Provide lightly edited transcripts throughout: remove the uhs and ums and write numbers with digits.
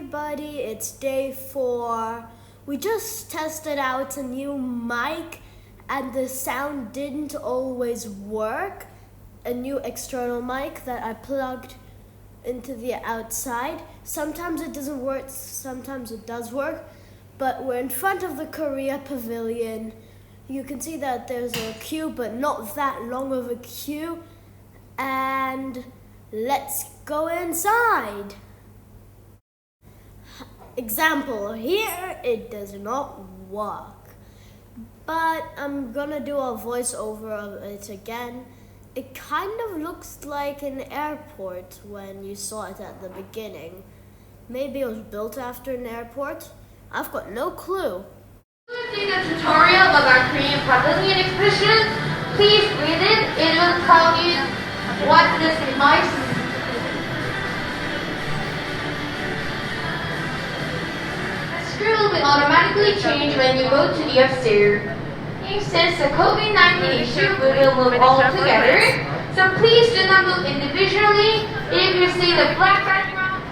everybody, it's day 4. We just tested out a new mic and the sound didn't always work. A new external mic that I plugged into the outside. Sometimes it doesn't work, sometimes it does work, but we're in front of the Korea Pavilion. You can see that there's a queue, but not that long of a queue. And let's go inside. Example, here it does not work, but I'm gonna do a voiceover of it again. It kind of looks like an airport when you saw it at the beginning. Maybe it was built after an airport. I've got no clue. See the tutorial of our Korean Pavilion exhibition. Please read it. It will tell you what this device is. The screw will automatically change when you go to the upstairs. Since the COVID-19 issue, we will move all together. So please do not move individually. If you see the black background,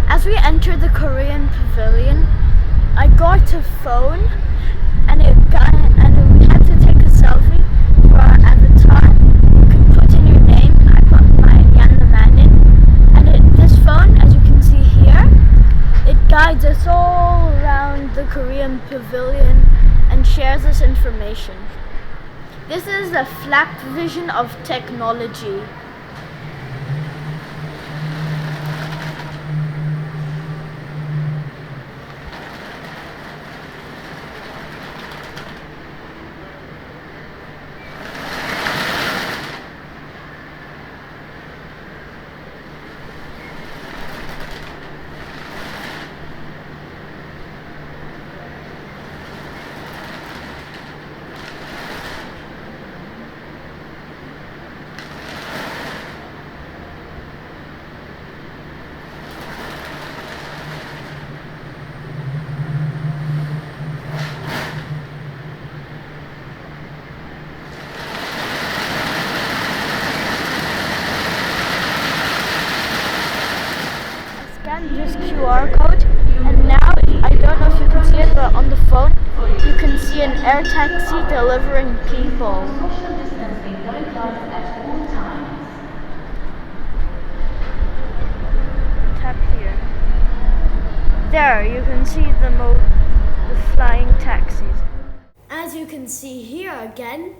As we entered the Korean Pavilion, I got a phone and we had to take a selfie for our avatar. You can put in your name. I put my Yan the Man in. And this phone, as you can see here, it guides us all around the Korean Pavilion and shares us information. This is a flat vision of technology. This QR code, and now I don't know if you can see it, but on the phone you can see an air taxi delivering people. Tap here. There, you can see the flying taxis. As you can see here again,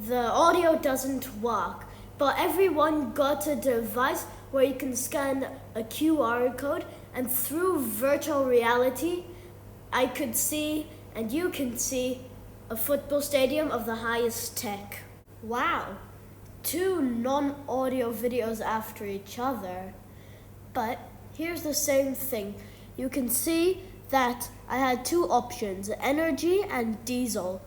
the audio doesn't work, but everyone got a device where you can scan a QR code, and through virtual reality, I could see, and you can see, a football stadium of the highest tech. Wow, 2 non-audio videos after each other. But here's the same thing. You can see that I had 2 options, energy and diesel.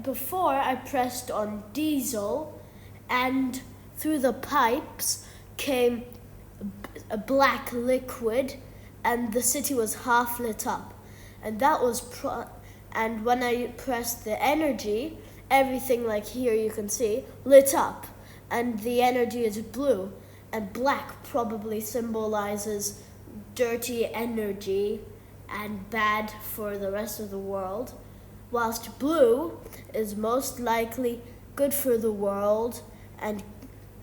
Before I pressed on diesel, and through the pipes came a black liquid, and the city was half lit up, and and when I pressed the energy, everything like here you can see lit up, and the energy is blue, and black probably symbolizes dirty energy and bad for the rest of the world, whilst blue is most likely good for the world and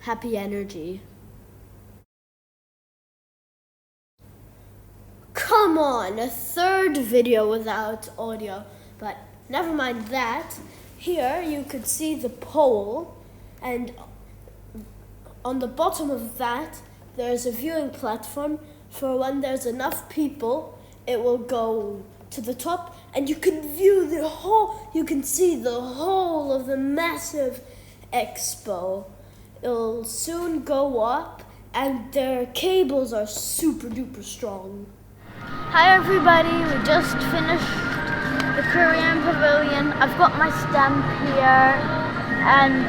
happy energy. Come on, a 3rd video without audio, but never mind that. Here you could see the pole, and on the bottom of that there's a viewing platform for when there's enough people. It will go to the top and you can see the whole of the massive expo. It'll soon go up and their cables are super duper strong. Hi everybody, we just finished the Korean Pavilion. I've got my stamp here, and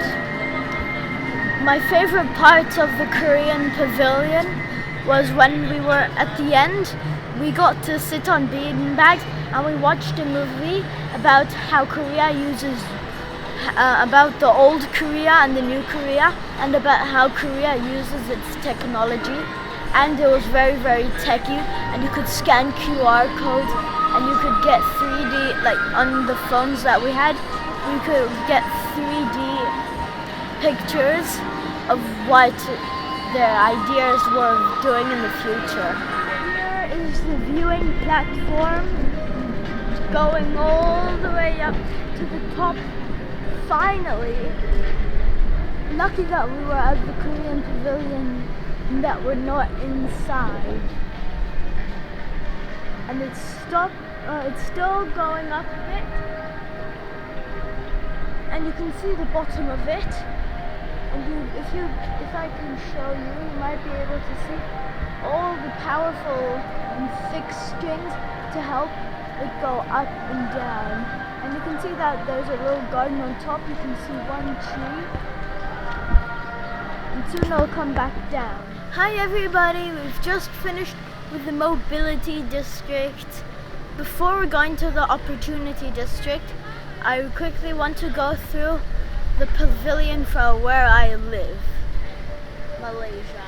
my favorite part of the Korean Pavilion was when we were at the end. We got to sit on beanbags and we watched a movie about how about the old Korea and the new Korea, and about how Korea uses its technology. And it was very, very techy, and you could scan QR codes, and you could get 3D, like on the phones that we had, we could get 3D pictures of what their ideas were doing in the future. Here is the viewing platform going all the way up to the top. Finally, lucky that we were at the Korean pavilion and that we're not inside. And it's still going up a bit, and you can see the bottom of it. And if I can show you, you might be able to see all the powerful and thick strings to help it go up and down. And you can see that there's a little garden on top. You can see one tree, and soon it'll come back down. Hi everybody, we've just finished with the mobility district. Before we're going to the opportunity district, I quickly want to go through the pavilion for where I live, Malaysia.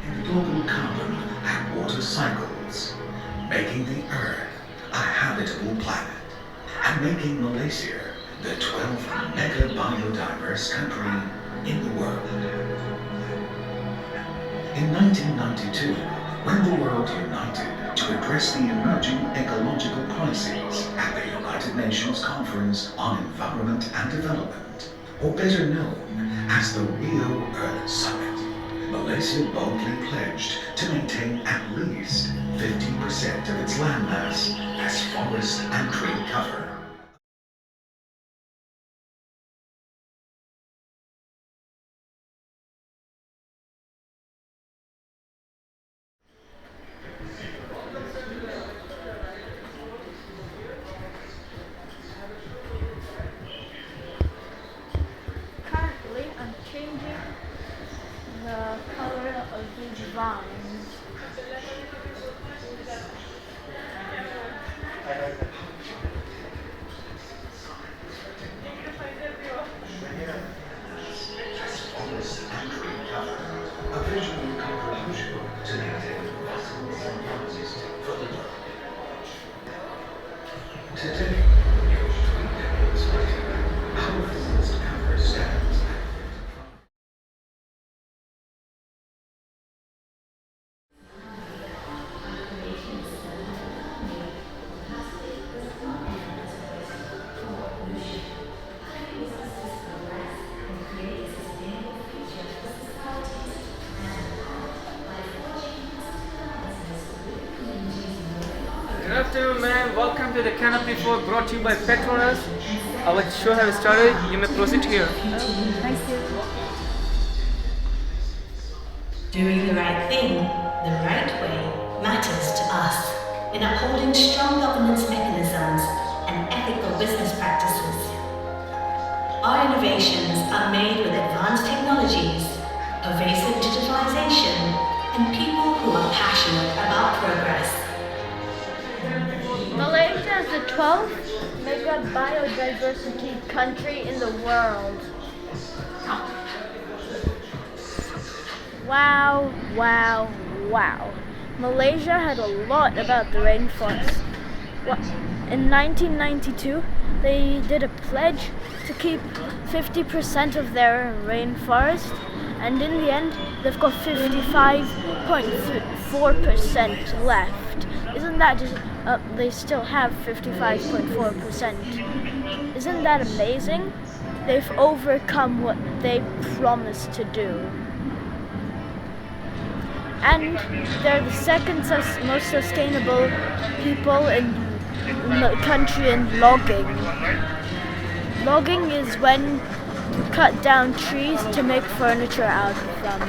In global carbon and water cycles, making the Earth a habitable planet, and making Malaysia the 12th mega biodiverse country in the world. In 1992, when the world united to address the emerging ecological crises at the United Nations Conference on Environment and Development, or better known as the Rio Earth Summit, Malaysia boldly pledged to maintain at least 50% of its landmass as forest and tree cover. Currently, I'm changing the color of these vines. As forest and tree cover, a visual contribution to maintain fossils and forest for the world. Today, nearly 3 decades later, our forest cover stands at 55. Good afternoon, ma'am. Welcome to the Canopy 4 brought to you by Petronas. Our show has started. You may proceed here. Thank you. Doing the right thing, the right way, matters to us in upholding strong governance mechanisms and ethical business practices. Our innovations are made with advanced technologies, pervasive digitalization, and people who are passionate about progress. Malaysia is the 12th mega biodiversity country in the world. Wow, wow, wow. Malaysia had a lot about the rainforest. In 1992, they did a pledge to keep 50% of their rainforest, and in the end, they've got 55.4% left. Isn't that just, they still have 55.4%. Isn't that amazing? They've overcome what they promised to do. And they're the second most sustainable people in the country in logging. Logging is when you cut down trees to make furniture out of them.